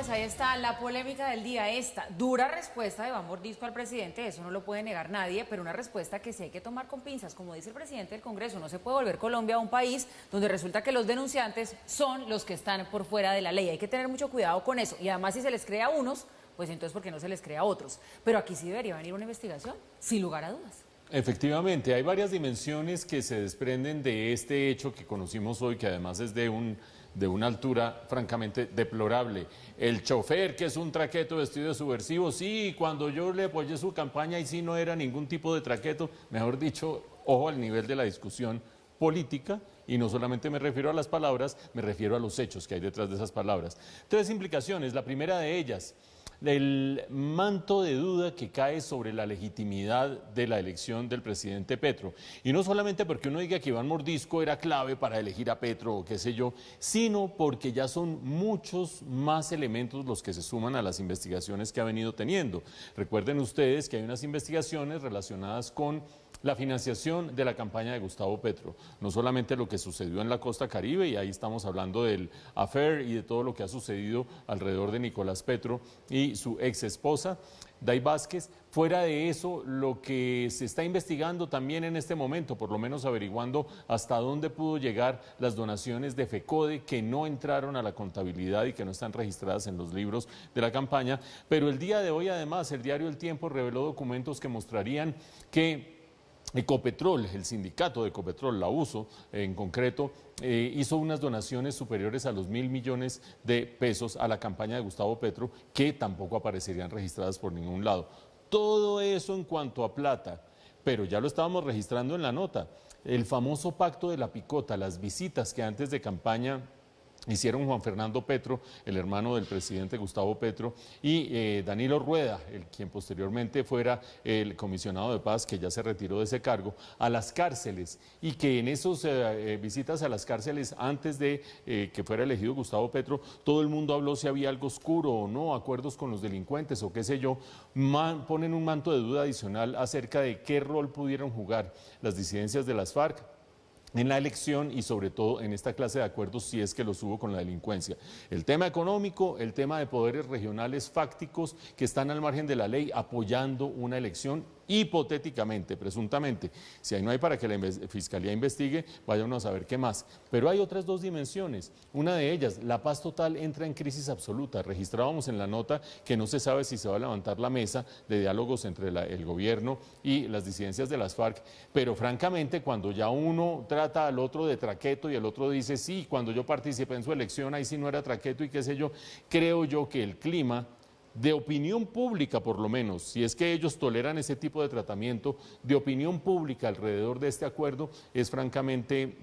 Pues ahí está la polémica del día, esta dura respuesta de Iván Mordisco al presidente, eso no lo puede negar nadie, pero una respuesta que sí hay que tomar con pinzas, como dice el presidente del Congreso, no se puede volver Colombia un país donde resulta que los denunciantes son los que están por fuera de la ley, hay que tener mucho cuidado con eso, y además si se les cree a unos, pues entonces ¿por qué no se les cree a otros? Pero aquí sí debería venir una investigación, sin lugar a dudas. Efectivamente, hay varias dimensiones que se desprenden de este hecho que conocimos hoy, que además es de una altura francamente deplorable. El chofer, que es un traqueto vestido de subversivo, sí, cuando yo le apoyé su campaña y sí no era ningún tipo de traqueto, mejor dicho, ojo al nivel de la discusión política, y no solamente me refiero a las palabras, me refiero a los hechos que hay detrás de esas palabras. Tres implicaciones, la primera de ellas, el manto de duda que cae sobre la legitimidad de la elección del presidente Petro. Y no solamente porque uno diga que Iván Mordisco era clave para elegir a Petro o qué sé yo, sino porque ya son muchos más elementos los que se suman a las investigaciones que ha venido teniendo. Recuerden ustedes que hay unas investigaciones relacionadas con la financiación de la campaña de Gustavo Petro, no solamente lo que sucedió en la costa Caribe, y ahí estamos hablando del affair y de todo lo que ha sucedido alrededor de Nicolás Petro y su ex esposa, Day Vázquez. Fuera de eso, lo que se está investigando también en este momento, por lo menos averiguando hasta dónde pudo llegar las donaciones de FECODE que no entraron a la contabilidad y que no están registradas en los libros de la campaña. Pero el día de hoy, además, el diario El Tiempo reveló documentos que mostrarían que Ecopetrol, el sindicato de Ecopetrol, la USO en concreto, hizo unas donaciones superiores a los 1.000 millones de pesos a la campaña de Gustavo Petro, que tampoco aparecerían registradas por ningún lado. Todo eso en cuanto a plata, pero ya lo estábamos registrando en la nota. El famoso pacto de la picota, las visitas que antes de campaña hicieron Juan Fernando Petro, el hermano del presidente Gustavo Petro, y Danilo Rueda, quien posteriormente fuera el comisionado de paz, que ya se retiró de ese cargo, a las cárceles, y que en esas visitas a las cárceles, antes de que fuera elegido Gustavo Petro, todo el mundo habló si había algo oscuro o no, acuerdos con los delincuentes o qué sé yo, ponen un manto de duda adicional acerca de qué rol pudieron jugar las disidencias de las FARC en la elección y sobre todo en esta clase de acuerdos si es que los hubo con la delincuencia. El tema económico, el tema de poderes regionales fácticos que están al margen de la ley apoyando una elección hipotéticamente, presuntamente. Si ahí no hay para que la Fiscalía investigue, váyanos a ver qué más. Pero hay otras dos dimensiones. Una de ellas, la paz total entra en crisis absoluta. Registrábamos en la nota que no se sabe si se va a levantar la mesa de diálogos entre el gobierno y las disidencias de las FARC, pero francamente cuando ya uno trata al otro de traqueto y el otro dice sí, cuando yo participé en su elección ahí sí no era traqueto y qué sé yo, creo yo que el clima de opinión pública, por lo menos, si es que ellos toleran ese tipo de tratamiento, de opinión pública alrededor de este acuerdo, es francamente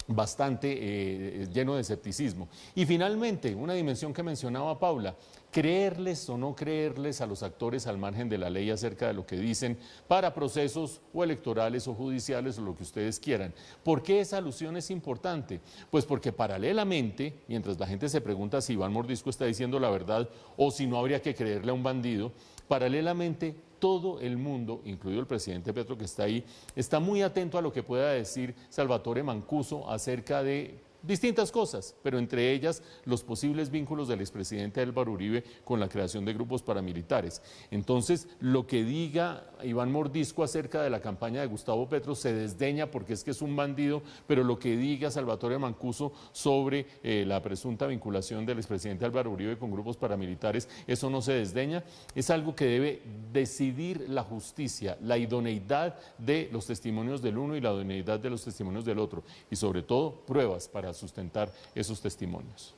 bastante lleno de escepticismo. Y finalmente, una dimensión que mencionaba Paula, creerles o no creerles a los actores al margen de la ley acerca de lo que dicen para procesos o electorales o judiciales o lo que ustedes quieran. ¿Por qué esa alusión es importante? Pues porque paralelamente, mientras la gente se pregunta si Iván Mordisco está diciendo la verdad o si no habría que creerle a un bandido, paralelamente todo el mundo, incluido el presidente Petro que está ahí, está muy atento a lo que pueda decir Salvatore Mancuso acerca de distintas cosas, pero entre ellas los posibles vínculos del expresidente Álvaro Uribe con la creación de grupos paramilitares. Entonces, lo que diga Iván Mordisco acerca de la campaña de Gustavo Petro se desdeña porque es que es un bandido, pero lo que diga Salvatore Mancuso sobre la presunta vinculación del expresidente Álvaro Uribe con grupos paramilitares, eso no se desdeña, es algo que debe decidir la justicia, la idoneidad de los testimonios del uno y la idoneidad de los testimonios del otro, y sobre todo pruebas para sustentar esos testimonios.